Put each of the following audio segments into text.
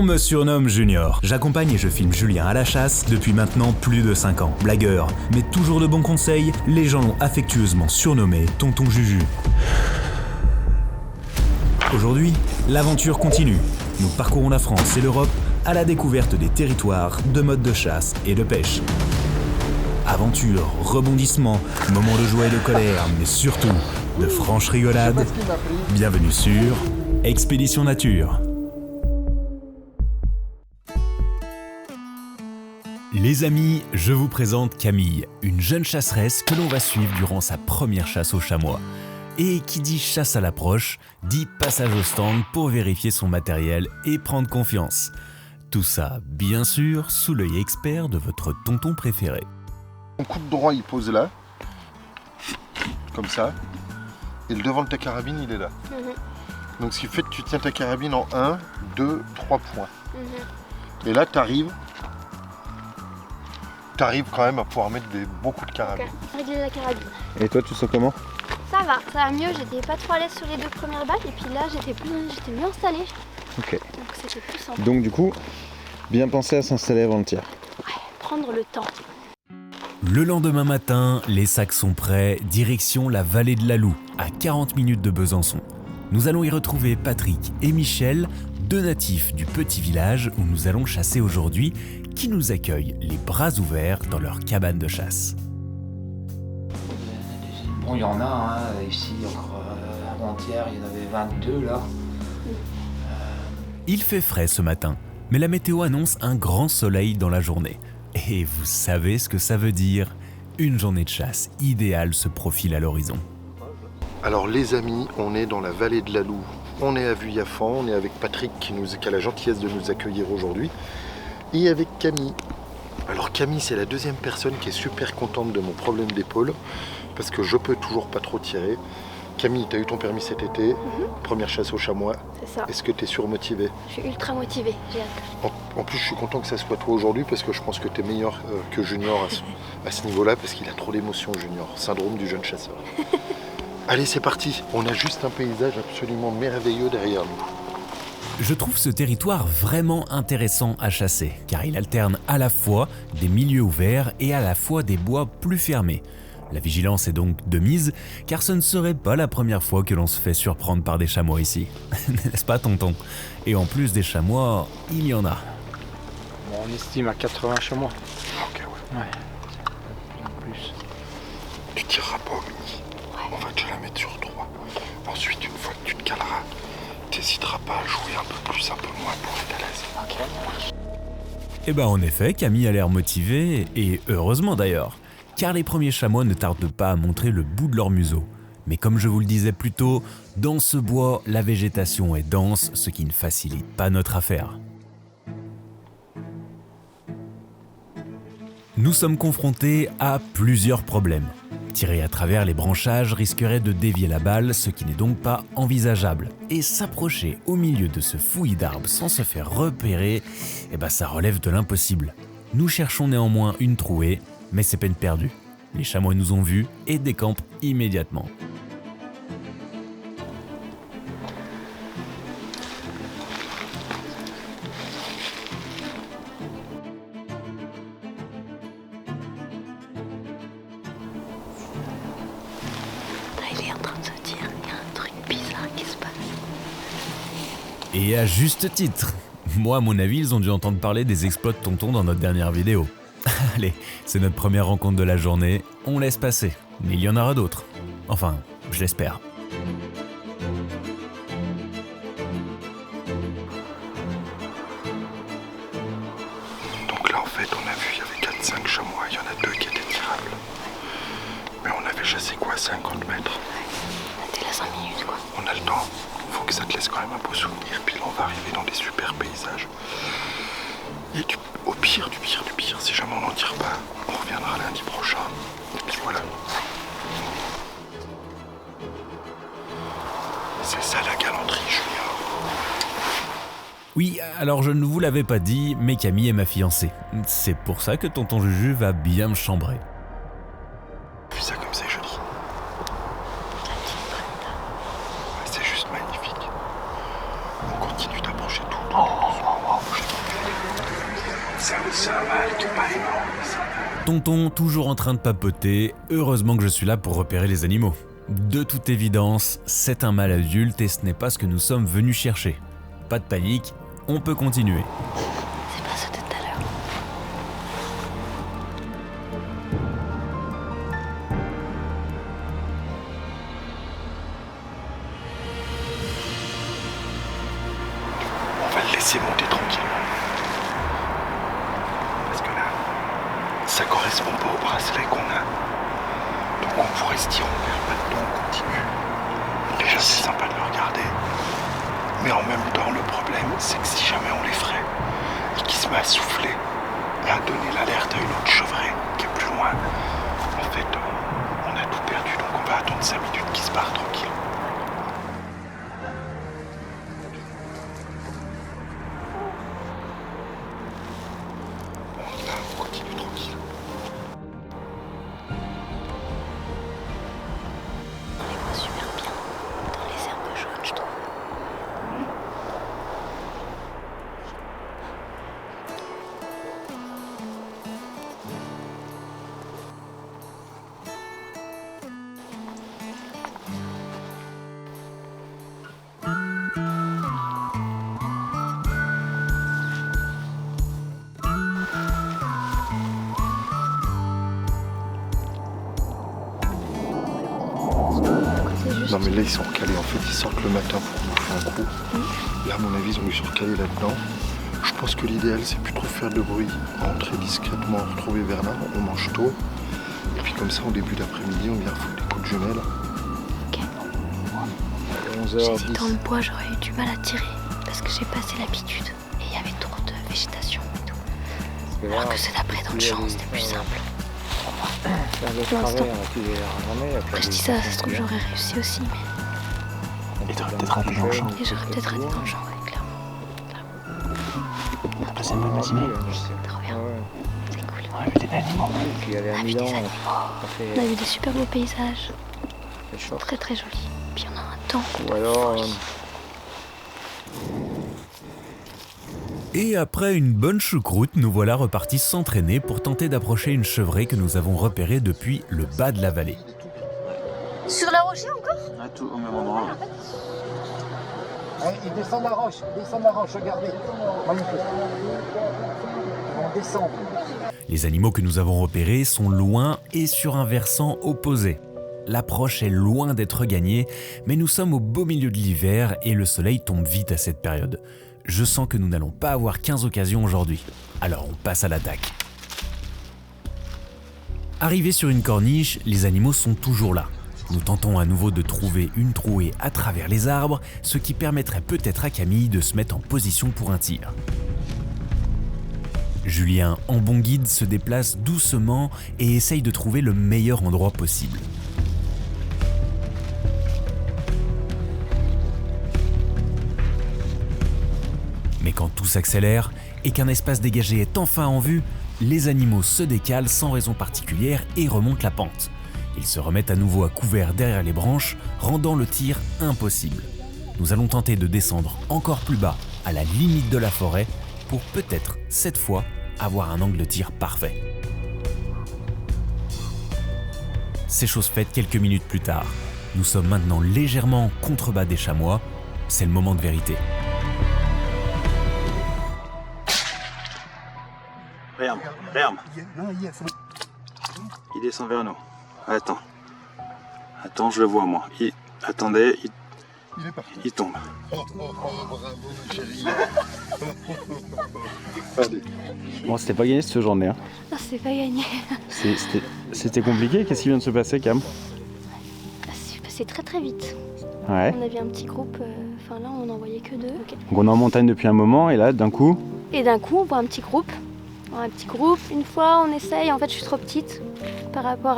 me surnomme Junior. J'accompagne et je filme Julien à la chasse depuis maintenant plus de 5 ans. Blagueur, mais toujours de bons conseils, les gens l'ont affectueusement surnommé Tonton Juju. Aujourd'hui, l'aventure continue. Nous parcourons la France et l'Europe à la découverte des territoires, de modes de chasse et de pêche. Aventure, rebondissements, moments de joie et de colère, mais surtout de franches rigolades. Bienvenue sur Expédition Nature. Les amis, je vous présente Camille, une jeune chasseresse que l'on va suivre durant sa première chasse au chamois. Et qui dit chasse à l'approche, dit passage au stand pour vérifier son matériel et prendre confiance. Tout ça, bien sûr, sous l'œil expert de votre tonton préféré. Ton coup de droit il pose là, comme ça, et le devant de ta carabine il est là. Donc ce qui fait que tu tiens ta carabine en 1, 2, 3 points. Et là tu arrives quand même à pouvoir mettre beaucoup de carabines. Régler la carabine. Et toi tu sens comment? Ça va mieux, j'étais pas trop à l'aise sur les 2 premières balles et puis là j'étais mieux installée. Ok. Donc c'était plus simple. Donc du coup, bien penser à s'installer avant le tir. Ouais, prendre le temps. Le lendemain matin, les sacs sont prêts, direction la vallée de la Loue, à 40 minutes de Besançon. Nous allons y retrouver Patrick et Michel, 2 natifs du petit village où nous allons chasser aujourd'hui, qui nous accueillent les bras ouverts dans leur cabane de chasse. Bon, il y en a, ici encore avant-hier, il y en avait 22 là. Il fait frais ce matin, mais la météo annonce un grand soleil dans la journée. Et vous savez ce que ça veut dire? Une journée de chasse idéale se profile à l'horizon. Alors les amis, on est dans la vallée de la Loue. On est à Vuillafan, on est avec Patrick qui a la gentillesse de nous accueillir aujourd'hui. Et avec Camille. Alors Camille, c'est la 2e personne qui est super contente de mon problème d'épaule. Parce que je peux toujours pas trop tirer. Camille, tu as eu ton permis cet été, première chasse au chamois. C'est ça. Est-ce que tu es surmotivée? Je suis ultra motivée, j'ai hâte. En plus, je suis content que ça soit toi aujourd'hui parce que je pense que tu es meilleur que Junior à ce niveau-là parce qu'il a trop d'émotions, Junior. Syndrome du jeune chasseur. Allez, c'est parti. On a juste un paysage absolument merveilleux derrière nous. Je trouve ce territoire vraiment intéressant à chasser, car il alterne à la fois des milieux ouverts et à la fois des bois plus fermés. La vigilance est donc de mise, car ce ne serait pas la première fois que l'on se fait surprendre par des chamois ici. N'est-ce pas, tonton? Et en plus des chamois, il y en a. Bon, on estime à 80 chamois. Ok, ouais. Ouais. En plus. Tu tireras pas au mini. On va te la mettre sur 3. Ensuite, une fois que tu te caleras, t'hésiteras pas à jouer un peu plus, un peu moins pour être à l'aise. Ok. Et ben en effet, Camille a l'air motivée, et heureusement d'ailleurs. Car les premiers chamois ne tardent pas à montrer le bout de leur museau. Mais comme je vous le disais plus tôt, dans ce bois, la végétation est dense, ce qui ne facilite pas notre affaire. Nous sommes confrontés à plusieurs problèmes. Tirer à travers les branchages risquerait de dévier la balle, ce qui n'est donc pas envisageable. Et s'approcher au milieu de ce fouillis d'arbres sans se faire repérer, ça relève de l'impossible. Nous cherchons néanmoins une trouée, mais c'est peine perdue. Les chamois nous ont vus et décampent immédiatement. Il est en train de se dire, il y a un truc bizarre qui se passe. Et à juste titre. Moi, à mon avis, ils ont dû entendre parler des exploits de tonton dans notre dernière vidéo. Allez, c'est notre première rencontre de la journée, on laisse passer, mais il y en aura d'autres. Enfin, je l'espère. Donc là, en fait, on a vu, il y avait 4-5 chamois, il y en a 2 qui étaient tirables. Mais on avait chassé quoi, 50 mètres? On était là 5 minutes quoi. On a le temps, faut que ça te laisse quand même un beau souvenir, puis là on va arriver dans des super paysages. Et au pire du pire du pire, si jamais on n'en tire pas, on reviendra lundi prochain. Et puis voilà. C'est ça la galanterie, Junior. Oui, alors je ne vous l'avais pas dit, mais Camille est ma fiancée. C'est pour ça que tonton Juju va bien me chambrer. Vu ça comme c'est joli. Ouais, c'est juste magnifique. On continue d'approcher tout. Je Tonton, toujours en train de papoter, heureusement que je suis là pour repérer les animaux. De toute évidence, c'est un mâle adulte et ce n'est pas ce que nous sommes venus chercher. Pas de panique, on peut continuer. C'est pas ce de tout à l'heure. On va le laisser monter tranquillement. Parce que là, ça correspond pas au bracelet qu'on a. Donc on pourrait se dire, on perd pas de temps, on continue. Déjà c'est sympa de le regarder. Mais en même temps, le problème, c'est que si jamais on l'effraie et qu'il se met à souffler et à donner l'alerte à une autre chevrée qui est plus loin, en fait, on a tout perdu. Donc on va attendre 5 minutes qu'il se barre tranquille. Là, on continue tranquille. On les voit super bien dans les herbes jaunes, je trouve. C'est juste. Non mais là ils sont recalés, en fait ils sortent le matin pour bouffer un coup. Là à mon avis ils sont recalés là-dedans. Je pense que l'idéal c'est plus trop faire de bruit, rentrer discrètement, retrouver Bernard, on mange tôt. Et puis comme ça au début d'après-midi on vient foutre des coups de jumelles. Ok. 11h10. J'étais dans le bois, j'aurais eu du mal à tirer parce que j'ai passé l'habitude et il y avait trop de végétation et tout. Alors que c'est d'après dans le champ, c'était plus simple. Après je dis ça se trouve j'aurais réussi aussi, mais Et t'aurais peut-être raté dans le champ. et j'aurais peut-être raté dans le champ, ouais, clairement. On a passé une bonne matinée. Trop bien, c'est cool. On a vu des animaux. Puis il y avait On a un vu des bilan. animaux, on a vu des super beaux paysages, C'est chaud. très très jolis. Puis on a un temps. Ou alors, Et après une bonne choucroute, nous voilà repartis s'entraîner pour tenter d'approcher une chevrée que nous avons repérée depuis le bas de la vallée. Sur la rocher encore? À tout au même endroit. Ils descendent la roche, regardez. Magnifique. Ils vont descendre. Les animaux que nous avons repérés sont loin et sur un versant opposé. L'approche est loin d'être gagnée, mais nous sommes au beau milieu de l'hiver et le soleil tombe vite à cette période. Je sens que nous n'allons pas avoir 15 occasions aujourd'hui. Alors on passe à l'attaque. Arrivés sur une corniche, les animaux sont toujours là. Nous tentons à nouveau de trouver une trouée à travers les arbres, ce qui permettrait peut-être à Camille de se mettre en position pour un tir. Julien, en bon guide, se déplace doucement et essaye de trouver le meilleur endroit possible. Mais quand tout s'accélère et qu'un espace dégagé est enfin en vue, les animaux se décalent sans raison particulière et remontent la pente. Ils se remettent à nouveau à couvert derrière les branches, rendant le tir impossible. Nous allons tenter de descendre encore plus bas, à la limite de la forêt, pour peut-être, cette fois, avoir un angle de tir parfait. C'est chose faite quelques minutes plus tard. Nous sommes maintenant légèrement en contrebas des chamois. C'est le moment de vérité. Regarde. Il descend vers nous. Attends. Attends, je le vois moi. Attendez, il tombe. Bon, c'était pas gagné cette journée. Hein. Non, c'est pas gagné. C'était compliqué. Qu'est-ce qui vient de se passer, Cam? C'est passé très très vite. Ouais. On avait un petit groupe, enfin là on n'en voyait que 2. Donc on est en montagne depuis un moment et là, d'un coup, Et d'un coup on voit un petit groupe. Une fois on essaye, en fait je suis trop petite par rapport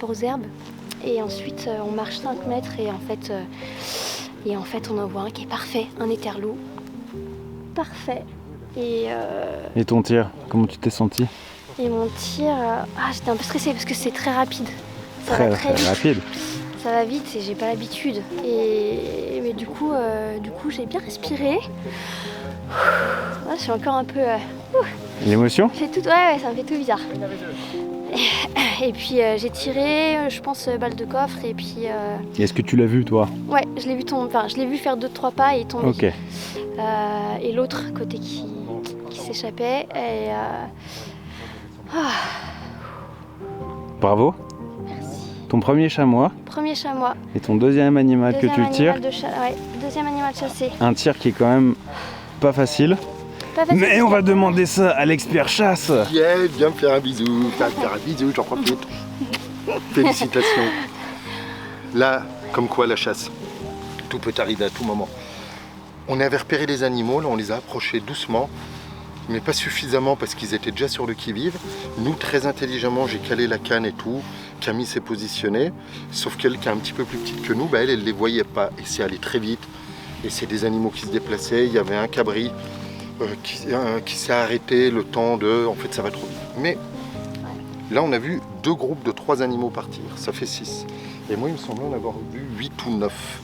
aux herbes. Et ensuite on marche 5 mètres et en fait on en voit un qui est parfait, un éterlou. Parfait. Et ton tir, comment tu t'es senti? mon tir, j'étais un peu stressée parce que c'est très rapide. Ça va très vite. rapide. Ça va vite et j'ai pas l'habitude. Mais du coup j'ai bien respiré. Je suis encore un peu L'émotion? Fait tout, ouais, ça me fait tout bizarre. Et puis j'ai tiré, je pense, balle de coffre et puis... Est-ce que tu l'as vu toi? Ouais, je l'ai vu tomber, enfin je l'ai vu faire 2-3 pas et tomber. Ok. Et l'autre côté qui s'échappait et... Bravo. Ton premier chamois Premier chamois. et ton deuxième animal que tu tires. Deuxième animal chassé. Un tir qui est quand même pas facile. Pas facile. Mais on va demander ça à l'expert chasse. Yeah, viens me faire un bisou, j'en profite. Félicitations. Là, comme quoi la chasse, tout peut arriver à tout moment. On avait repéré les animaux, là on les a approchés doucement, mais pas suffisamment parce qu'ils étaient déjà sur le qui-vive. Nous, très intelligemment, j'ai calé la canne et tout. Camille s'est positionnée, sauf qu'elle qui est un petit peu plus petite que nous, elle les voyait pas et c'est allé très vite. Et c'est des animaux qui se déplaçaient. Il y avait un cabri qui s'est arrêté le temps de... En fait, ça va trop vite. Mais là, on a vu 2 groupes de 3 animaux partir. Ça fait 6. Et moi, il me semblait en avoir vu 8 ou 9.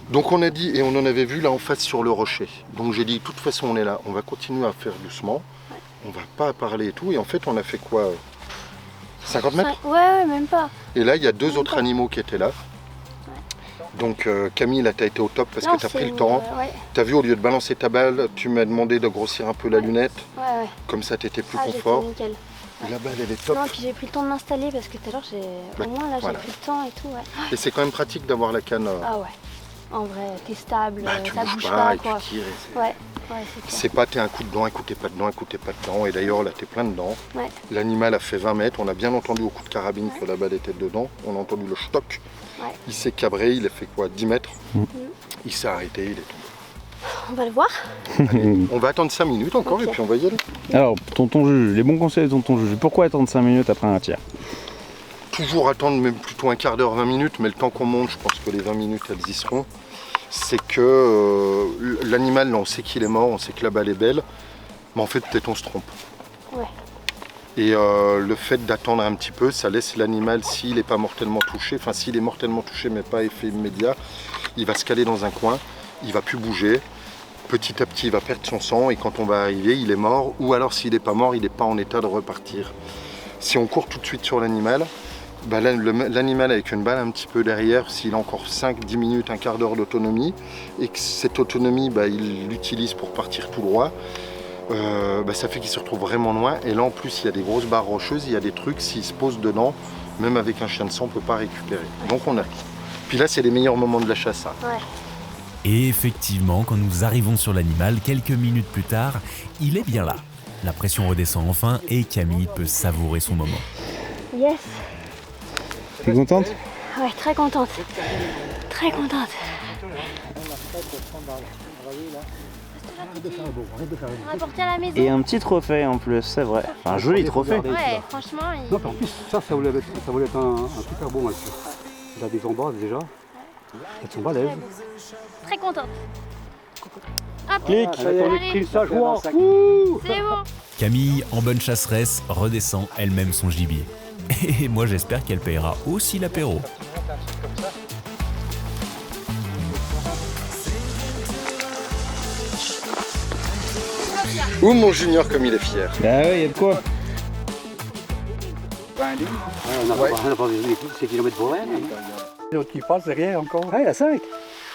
Donc on a dit, et on en avait vu là en face sur le rocher. Donc j'ai dit, de toute façon, on est là. On va continuer à faire doucement. On va pas parler et tout. Et en fait, on a fait quoi 50 mètres? Ouais, même pas. Et là, il y a 2 autres animaux qui étaient là. Donc Camille, là, t'as été au top parce que t'as pris le temps. T'as vu, au lieu de balancer ta balle, tu m'as demandé de grossir un peu la lunette. Ouais. Comme ça, t'étais plus confort. Nickel. La balle, elle est top. Non, puis j'ai pris le temps de m'installer parce que tout à l'heure, au moins là, j'ai pris le temps et tout. Ouais. Et c'est quand même pratique d'avoir la canne. Ah ouais. En vrai, t'es stable, Tu ça bouges bouge pas pas et quoi. tu tires. Ouais, c'est clair. C'est pas t'es un coup dedans, un coup t'es pas dedans, un coup t'es pas dedans. Et d'ailleurs, là, t'es plein dedans. Ouais. L'animal a fait 20 mètres. On a bien entendu au coup de carabine que la balle était dedans. On a entendu le stock. Ouais. Il s'est cabré, il a fait quoi 10 mètres. Il s'est arrêté, il est tombé. On va le voir. On va attendre 5 minutes encore et puis on va y aller. Alors, tonton juge, les bons conseils de tonton juge. Pourquoi attendre 5 minutes après un tir? Toujours attendre même plutôt un quart d'heure, 20 minutes, mais le temps qu'on monte, je pense que les 20 minutes elles y seront. C'est que l'animal, là, on sait qu'il est mort, on sait que la balle est belle, mais en fait peut-être on se trompe. Ouais. Et le fait d'attendre un petit peu, ça laisse l'animal, s'il n'est pas mortellement touché, enfin s'il est mortellement touché mais pas effet immédiat, il va se caler dans un coin, il va plus bouger. Petit à petit, il va perdre son sang et quand on va arriver, il est mort. Ou alors s'il n'est pas mort, il n'est pas en état de repartir. Si on court tout de suite sur l'animal, bah, l'animal avec une balle un petit peu derrière, s'il a encore 5-10 minutes, un quart d'heure d'autonomie, et que cette autonomie, bah, il l'utilise pour partir tout droit, bah, ça fait qu'il se retrouve vraiment loin. Et là en plus, il y a des grosses barres rocheuses, il y a des trucs, s'il se pose dedans, même avec un chien de sang, on ne peut pas récupérer. Donc on a. Puis là, c'est les meilleurs moments de la chasse. Hein. Ouais. Et effectivement, quand nous arrivons sur l'animal, quelques minutes plus tard, il est bien là. La pression redescend enfin et Camille peut savourer son moment. Yes. T'es contente? Ouais, très contente. Très contente. On va porter à la maison. Et un petit trophée en plus, c'est vrai. Un joli trophée. Ouais, franchement, Non, mais en plus, ça voulait être un super bon match. Il a des embrasses déjà. Elles sont balèzes. très contente. Hop, Clic. allez, Ça joue. c'est bon. Camille, en bonne chasseresse, redescend elle-même son gibier. Et moi j'espère qu'elle payera aussi l'apéro. Ouh mon junior comme il est fier. Bah ouais, y a de quoi. On n'a pas vu ces kilomètres pour rien. L'autre qui passe derrière encore. Ah, il a 5.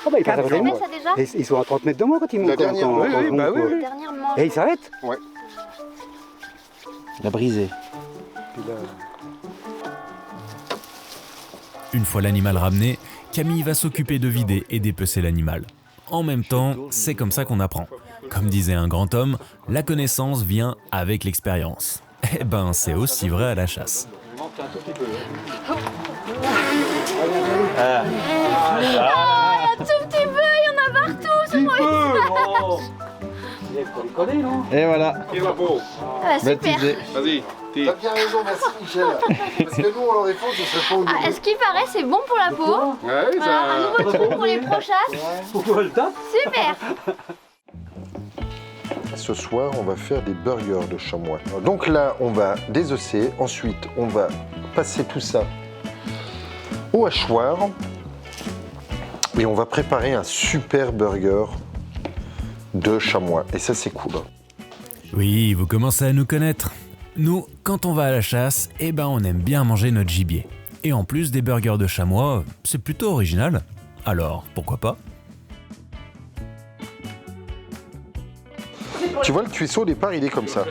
Oh, bah, il passe à côté de moi. Ça déjà Et ils sont à 30 mètres de moi quand ils montent. La dernière, oui, La dernière manche. Et il s'arrête. Ouais. Il a brisé. Une fois l'animal ramené, Camille va s'occuper de vider et dépecer l'animal. En même temps, c'est comme ça qu'on apprend. Comme disait un grand homme, la connaissance vient avec l'expérience. Eh ben, c'est aussi vrai à la chasse. Ah, un tout petit peu, il y en a partout sur mon visage. Et voilà. Ah, super. Vas-y, T'as bien raison, merci Michel. Parce que nous, on aurait fait, ce serait pas au niveau. Ah, ce qui paraît, c'est bon pour la peau. Ouais, Voilà, un nouveau truc pour les pro-chasses. Pourquoi le tape? Super. Ce soir, on va faire des burgers de chamois. Donc là, on va désosser. Ensuite, on va passer tout ça au hachoir. Et on va préparer un super burger de chamois. Et ça, c'est cool. Oui, vous commencez à nous connaître. Nous, quand on va à la chasse, eh ben on aime bien manger notre gibier. Et en plus des burgers de chamois, c'est plutôt original. Alors, pourquoi pas? Tu vois, le cuisseau au départ, il est comme ça.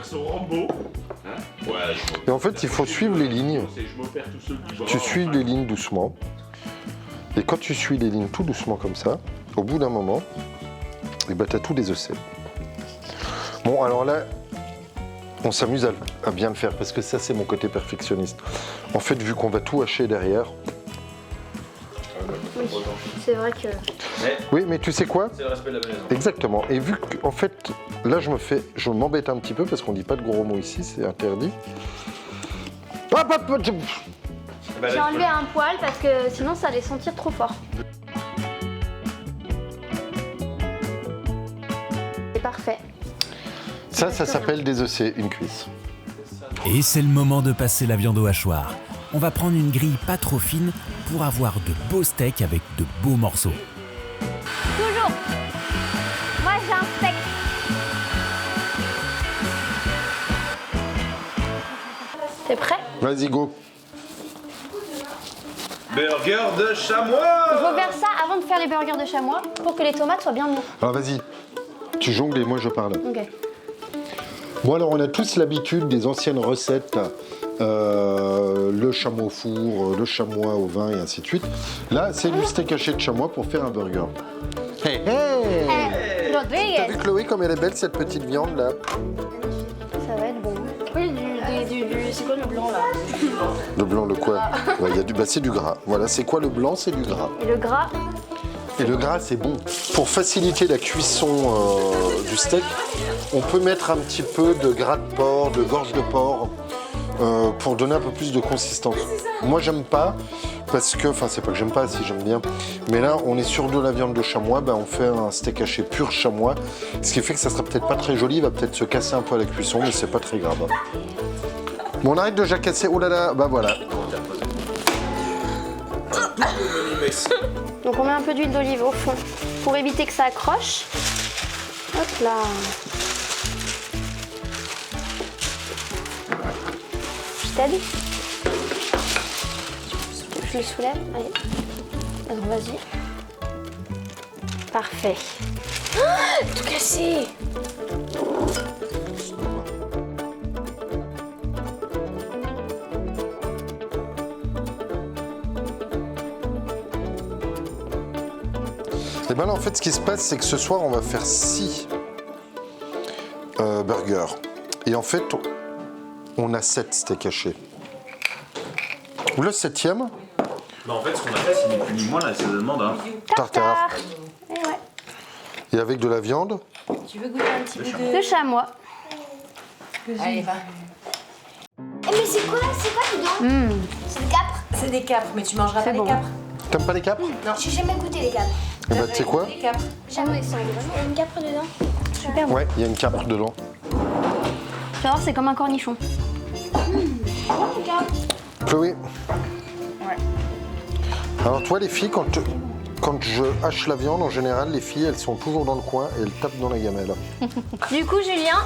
Et en fait, il faut suivre les lignes. Tu suis les lignes doucement. Et quand tu suis les lignes tout doucement comme ça, au bout d'un moment, et ben, tu as tous les ocets. Bon, alors là, on s'amuse à bien le faire parce que ça, c'est mon côté perfectionniste. En fait, vu qu'on va tout hacher derrière. Oui, c'est vrai que... Oui, mais tu sais quoi? C'est le respect de la maison. Exactement. Et vu qu'en fait, là, je m'embête un petit peu parce qu'on dit pas de gros mots ici, c'est interdit. Hop, hop, hop, J'ai enlevé un poil parce que sinon ça allait sentir trop fort. C'est parfait. Ça s'appelle désossé, une cuisse. Et c'est le moment de passer la viande au hachoir. On va prendre une grille pas trop fine pour avoir de beaux steaks avec de beaux morceaux. Toujours. Moi j'ai un steak. T'es prêt? Vas-y, go. Burger de chamois. Il faut faire ça avant de faire les burgers de chamois pour que les tomates soient bien mûres. Alors vas-y, tu jongles et moi je parle. Ok. Bon, alors on a tous l'habitude des anciennes recettes, le chameau au four, le chamois au vin et ainsi de suite. Là, c'est du steak haché de chamois pour faire un burger. Hey, hey! T'as Rodriguez. vu Chloé comme elle est belle cette petite viande là? Ça va être bon. Oui, c'est quoi le blanc là? Le blanc, le quoi? Ouais, il y a c'est du gras. Voilà, c'est quoi le blanc? C'est du gras. Et le gras? Et le gras, c'est bon. Pour faciliter la cuisson du steak, on peut mettre un petit peu de gras de porc, de gorge de porc, pour donner un peu plus de consistance. Moi, j'aime pas, parce que, enfin, c'est pas que j'aime pas, si j'aime bien, mais là, on est sur de la viande de chamois, ben, on fait un steak haché pur chamois, ce qui fait que ça sera peut-être pas très joli, il va peut-être se casser un peu à la cuisson, mais c'est pas très grave. Bon, on arrête de jacasser, oh là là, bah voilà. Donc on met un peu d'huile d'olive au fond pour éviter que ça accroche. Hop là. Je t'aide. Je le soulève. Allez. Alors vas-y. Parfait. Ah, tout cassé. Et bien là, en fait, ce qui se passe, c'est que ce soir, on va faire 6 burgers. Et en fait, on a 7 steaks hachés. Le 7e, Bah en fait, ce qu'on a fait, c'est ni plus ni moins, là, c'est de demande. Hein. tartare. Et ouais. Et avec de la viande. Tu veux goûter un petit peu de... Le chamois. Allez, va. Eh mais c'est quoi dedans? C'est des capres? C'est des capres, mais tu mangeras pas bon. les capres. T'aimes pas les capres? J'ai jamais goûté les capres. Et bah, tu sais quoi? Les capres. Jamais. Il y a une capre dedans? Super bon. Ouais, il y a une capre dedans. Tu vas voir, c'est comme un cornichon. Chloé. Ouais. Alors toi, les filles, quand je hache la viande, en général, les filles, elles sont toujours dans le coin et elles tapent dans la gamelle. Du coup, Julien,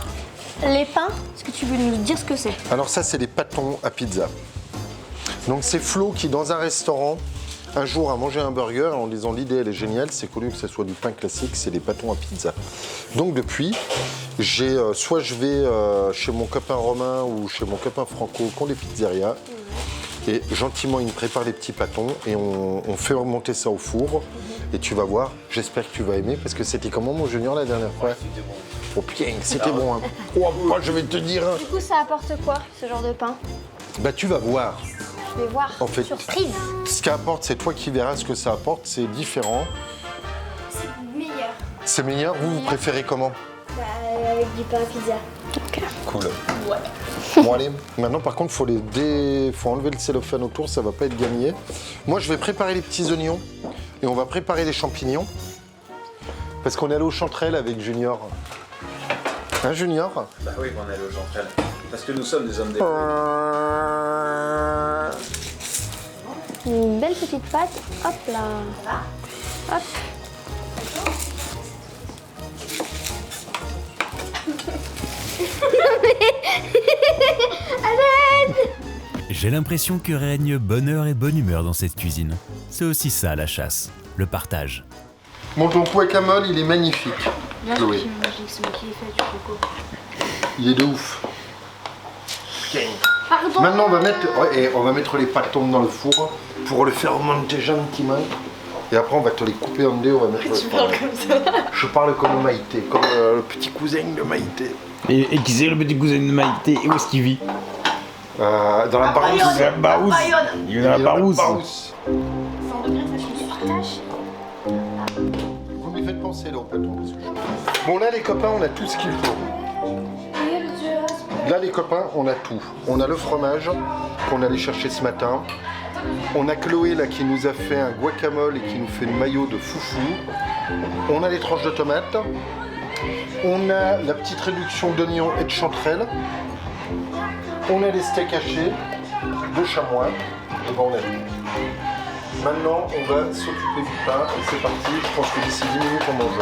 les pains, est-ce que tu veux nous dire ce que c'est? Alors ça, c'est des pâtons à pizza. Donc c'est Flo qui, dans un restaurant, un jour a mangé un burger en disant l'idée elle est géniale, c'est qu'au lieu que ce soit du pain classique, c'est des pâtons à pizza. Donc depuis, soit je vais chez mon copain Romain ou chez mon copain Franco qui ont des pizzerias, et gentiment ils me préparent les petits pâtons et on fait remonter ça au four. Et tu vas voir, j'espère que tu vas aimer, parce que c'était comment mon junior la dernière fois? Oh putain, c'était bon. Hein. Oh, moi, je vais te dire. Hein. Du coup, ça apporte quoi, ce genre de pain? Bah tu vas voir. Je vais voir. En fait, Surprise. ce qu'apporte, c'est toi qui verras ce que ça apporte, c'est différent. C'est meilleur. C'est meilleur, vous préférez comment? Bah, avec du pain à pizza. Cool. Bon allez, maintenant par contre faut enlever le cellophane autour, ça va pas être gagné. Moi je vais préparer les petits oignons et on va préparer les champignons. Parce qu'on est allé au Chanterelle avec Junior. Hein Junior? Bah oui, on est allé au Chanterelle. Parce que nous sommes des hommes des... Une belle petite pâte. Hop là. Hop. J'ai l'impression que règne bonheur et bonne humeur dans cette cuisine. C'est aussi ça la chasse, le partage. Bon, ton guacamole, il est magnifique. Bien Chloé. sûr, c'est moi qui l'ai fait, du coco. Il est de ouf. Pardon. Maintenant, on va mettre les pâtons dans le four pour le faire monter gentiment. Et après, on va te les couper en deux. On va mettre Tu parles comme ça. Je parle comme Maïté, comme le petit cousin de Maïté. Et qui c'est le petit cousin de Maïté? Et où est-ce qu'il vit? Dans la Barousse. La Barousse. Il est dans la Barousse. 100 degrés, ça change du partage. Vous me faites penser là au plateau. Parce que Bon, là, les copains, on a tout ce qu'il faut. Là, les copains, on a tout. On a le fromage qu'on allait chercher ce matin. On a Chloé là qui nous a fait un guacamole et qui nous fait une mayo de foufou. On a les tranches de tomates. On a la petite réduction d'oignons et de chanterelles. On a les steaks hachés de chamois. Et ben on a tout. Maintenant, on va s'occuper du pain et c'est parti. Je pense que d'ici 10 minutes, on mange.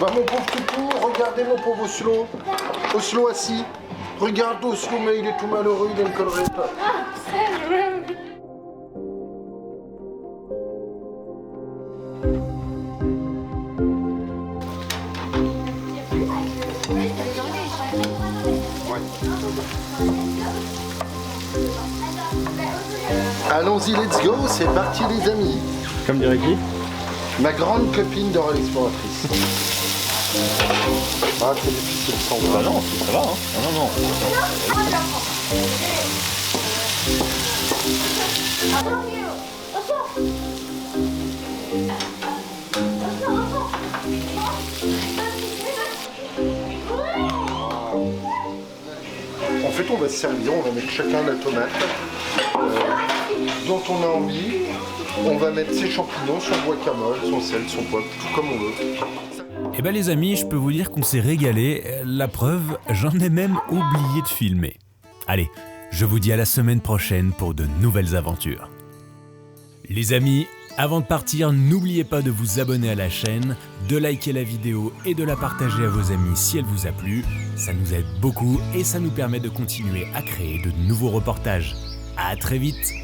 Bah mon pauvre toutou, regardez mon pauvre Oslo. Oslo assis. Regarde Oslo, mais il est tout malheureux, il a une collerette. Allons-y, let's go, c'est parti les amis. Comme dirait qui? Ma grande copine d'Oral Exploratrice. Ah, c'est difficile sans Bah non, ça va, hein. Non, non, En fait, on va se servir, on va mettre chacun la tomate dont on a envie. On va mettre ses champignons, son guacamole, son sel, son poivre, tout comme on veut. Eh ben les amis, je peux vous dire qu'on s'est régalé. La preuve, j'en ai même oublié de filmer. Allez, je vous dis à la semaine prochaine pour de nouvelles aventures. Les amis, avant de partir, n'oubliez pas de vous abonner à la chaîne, de liker la vidéo et de la partager à vos amis si elle vous a plu. Ça nous aide beaucoup et ça nous permet de continuer à créer de nouveaux reportages. À très vite!